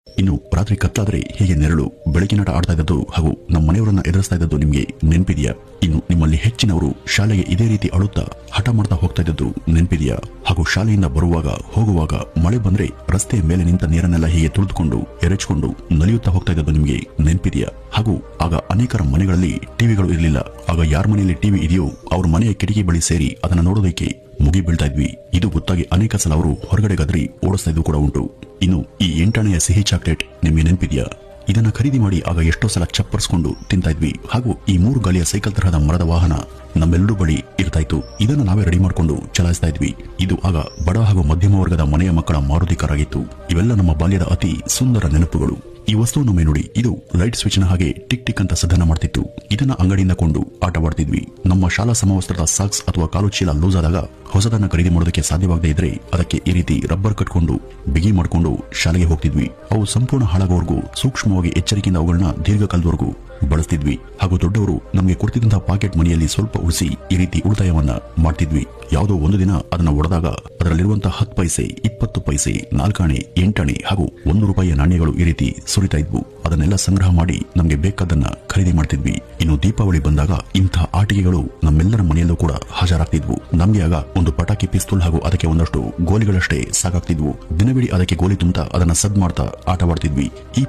ಇನ್ನು ರಾತ್ರಿ ಕತ್ಲಾದ್ರೆ ಹೇಗೆ ನೆರಳು ಬೆಳಕಿನಾಟ ಆಡ್ತಾ ಇದ್ದದ್ದು ಹಾಗೂ ನಮ್ಮ ಮನೆಯವರನ್ನ ಎದುರಿಸ್ತಾ ಇದ್ದದ್ದು ನಿಮ್ಗೆ ನೆನಪಿದೆಯಾ? ಇನ್ನು ನಿಮ್ಮಲ್ಲಿ ಹೆಚ್ಚಿನವರು ಶಾಲೆಗೆ ಇದೇ ರೀತಿ ಅಳುತ್ತಾ ಹಠ ಮಾಡ್ತಾ ಹೋಗ್ತಾ ಇದ್ದದ್ದು ನೆನಪಿದೆಯಾ? ಹಾಗೂ ಶಾಲೆಯಿಂದ ಬರುವಾಗ ಹೋಗುವಾಗ ಮಳೆ ಬಂದ್ರೆ ರಸ್ತೆಯ ಮೇಲೆ ನಿಂತ ನೀರನ್ನೆಲ್ಲ ಹೀಗೆ ತುಳಿದುಕೊಂಡು ಎರಚಿಕೊಂಡು ನಲಿಯುತ್ತಾ ಹೋಗ್ತಾ ಇದ್ದದ್ದು ನಿಮ್ಗೆ ನೆನಪಿದೆಯಾ? ಹಾಗೂ ಆಗ ಅನೇಕರ ಮನೆಗಳಲ್ಲಿ ಟಿವಿಗಳು ಇರಲಿಲ್ಲ. ಆಗ ಯಾರ ಮನೆಯಲ್ಲಿ ಟಿವಿ ಇದೆಯೋ ಅವ್ರ ಮನೆಯ ಕಿಟಕಿ ಬಳಿ ಸೇರಿ ಅದನ್ನ ನೋಡೋದಕ್ಕೆ ಮುಗಿ ಬೀಳ್ತಾ ಇದ್ವಿ. ಇದು ಗೊತ್ತಾಗಿ ಅನೇಕ ಸಲ ಅವರು ಹೊರಗಡೆ ಗದರಿ ಓಡಿಸ್ತಾ ಇದ್ದು ಕೂಡ ಉಂಟು. ಇನ್ನು ಈ 8 ಸಿಹಿ ಚಾಕ್ಲೇಟ್ ನಿಮ್ಗೆ ನೆನಪಿದೆಯಾ? ಇದನ್ನ ಖರೀದಿ ಮಾಡಿ ಆಗ ಎಷ್ಟೋ ಸಲ ಚಪ್ಪರಿಸಿಕೊಂಡು ತಿಂತಾ ಇದ್ವಿ. ಹಾಗೂ ಈ 3 ಗಾಲಿಯ ಸೈಕಲ್ ತರಹದ ಮರದ ವಾಹನ ನಮ್ಮೆಲ್ಲರೂ ಬಳಿ ಇರ್ತಾ ಇತ್ತು. ಇದನ್ನ ನಾವೇ ರೆಡಿ ಮಾಡಿಕೊಂಡು ಚಲಾಯಿಸ್ತಾ ಇದ್ವಿ. ಇದು ಆಗ ಬಡ ಹಾಗೂ ಮಧ್ಯಮ ವರ್ಗದ ಮನೆಯ ಮಕ್ಕಳ ಮಾರುತಿ ಕಾರ್ ಆಗಿತ್ತು. ಇವೆಲ್ಲ ನಮ್ಮ ಬಾಲ್ಯದ ಅತಿ ಸುಂದರ ನೆನಪುಗಳು. ಈ ವಸ್ತುವನ್ನು ನೋಡಿ, ಇದು ಲೈಟ್ ಸ್ವಿಚ್ ನ ಹಾಗೆ ಟಿಕ್ ಟಿಕ್ ಅಂತ ಸದ್ದನ ಮಾಡ್ತಿತ್ತು. ಇದನ್ನ ಅಂಗಡಿಯಿಂದ ಕೊಂಡು ಆಟವಾಡ್ತಿದ್ವಿ. ನಮ್ಮ ಶಾಲಾ ಸಮವಸ್ತ್ರದ ಸಾಕ್ಸ್ ಅಥವಾ ಕಾಲು ಚೀಲ ಲೂಸ್ ಆದಾಗ ಹೊಸದನ್ನ ಖರೀದಿ ಮಾಡೋದಕ್ಕೆ ಸಾಧ್ಯವಾಗದೇ ಇದ್ರೆ ಅದಕ್ಕೆ ಈ ರೀತಿ ರಬ್ಬರ್ ಕಟ್ಕೊಂಡು ಬಿಗಿ ಮಾಡ್ಕೊಂಡು ಶಾಲೆಗೆ ಹೋಗ್ತಿದ್ವಿ. ಅವು ಸಂಪೂರ್ಣ ಹಾಳಾಗೋವರೆಗೂ ಸೂಕ್ಷ್ಮವಾಗಿ ಎಚ್ಚರಿಕೆಯಿಂದ ಅವುಗಳನ್ನ ದೀರ್ಘಕಾಲದವರೆಗೂ ಬಳಸ್ತಿದ್ವಿ. ಹಾಗೂ ದೊಡ್ಡವರು ನಮಗೆ ಕೊಡ್ತಿದ್ದಂತಹ ಪಾಕೆಟ್ ಮನಿಯಲ್ಲಿ ಸ್ವಲ್ಪ ಉಳಿಸಿ ಈ ರೀತಿ ಉಳಿತಾಯವನ್ನ ಮಾಡ್ತಿದ್ವಿ. ಯಾವುದೋ ಒಂದು ದಿನ ಅದನ್ನ ಒಡೆದಾಗ ಅದರಲ್ಲಿರುವಂತಹ 10 ಪೈಸೆ, 20 ಪೈಸೆ, 4 ಆಣೆ, 8 ಆಣೆ ಹಾಗೂ 1 ರೂಪಾಯಿಯ ನಾಣ್ಯಗಳು ಈ ರೀತಿ ಸುರಿತಾ ಇದ್ವು. ಅದನ್ನೆಲ್ಲ ಸಂಗ್ರಹ ಮಾಡಿ ನಮಗೆ ಬೇಕಾದನ್ನ ಖರೀದಿ ಮಾಡ್ತಿದ್ವಿ. ಇನ್ನು ದೀಪಾವಳಿ ಬಂದಾಗ ಇಂಥ ಆಟಿಕೆಗಳು ನಮ್ಮೆಲ್ಲರ ಮನೆಯಲ್ಲೂ ಕೂಡ ಹಾಜರಾಗ್ತಿದ್ವು. ನಮ್ಗೆ ಆಗ ಒಂದು ಪಟಾಕಿ ಪಿಸ್ತೂಲ್ ಹಾಗೂ ಅದಕ್ಕೆ ಒಂದಷ್ಟು ಗೋಲಿಗಳಷ್ಟೇ ಸಾಕಾಗ್ತಿದ್ವು. ದಿನವಿಡೀ ಅದಕ್ಕೆ ಗೋಲಿ ತುಂಬುತ್ತಾ ಅದನ್ನ ಸದ್ ಮಾಡ್ತಾ ಆಟವಾಡ್ತಿದ್ವಿ. ಈ